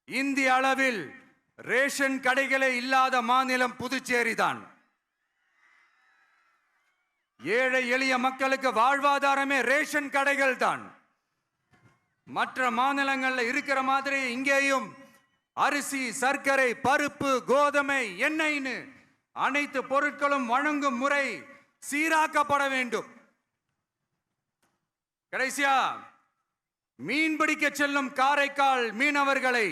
இந்திய அளவில் ரேஷன் கடைகளே இல்லாத மாநிலம் புதுச்சேரி தான். ஏழை எளிய மக்களுக்கு வாழ்வாதாரமே ரேஷன் கடைகள் தான். மற்ற மாநிலங்களில் இருக்கிற மாதிரி இங்கேயும் அரிசி, சர்க்கரை, பருப்பு, கோதுமை, எண்ணெய்னு அனைத்து பொருட்களும் வழங்கும் முறை சீராக்கப்பட வேண்டும். கடைசியா மீன்பிடிக்க செல்லும் காரைக்கால் மீனவர்களை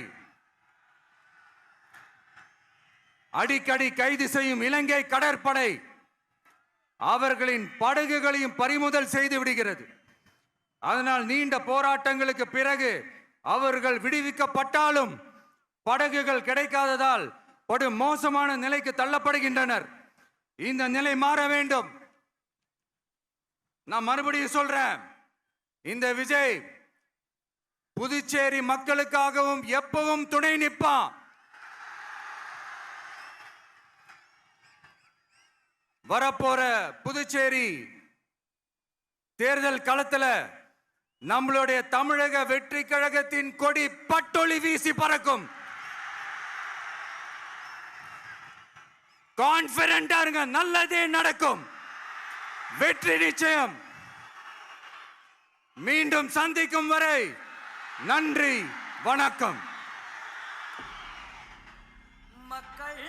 அடிக்கடி கைது செய்யும் இலங்கை கடற்படை அவர்களின் படகுகளையும் பறிமுதல் செய்து விடுகிறது. அதனால் நீண்ட போராட்டங்களுக்கு பிறகு அவர்கள் விடுவிக்கப்பட்டாலும் படகுகள் கிடைக்காததால் படு மோசமான நிலைக்கு தள்ளப்படுகின்றனர். இந்த நிலை மாற வேண்டும். நான் மறுபடியும் சொல்றேன், இந்த விஜய் புதுச்சேரி மக்களுக்காகவும் எப்பவும் துணை நிற்பான். வரப்போற புதுச்சேரி தேர்தல் களத்துல நம்மளுடைய தமிழக வெற்றி கழகத்தின் கொடி பட்டொளி வீசி பறக்கும். கான்பிடென்டா இருங்க, நல்லதே நடக்கும். வெற்றி நிச்சயம். மீண்டும் சந்திக்கும் வரை நன்றி, வணக்கம். மக்கள்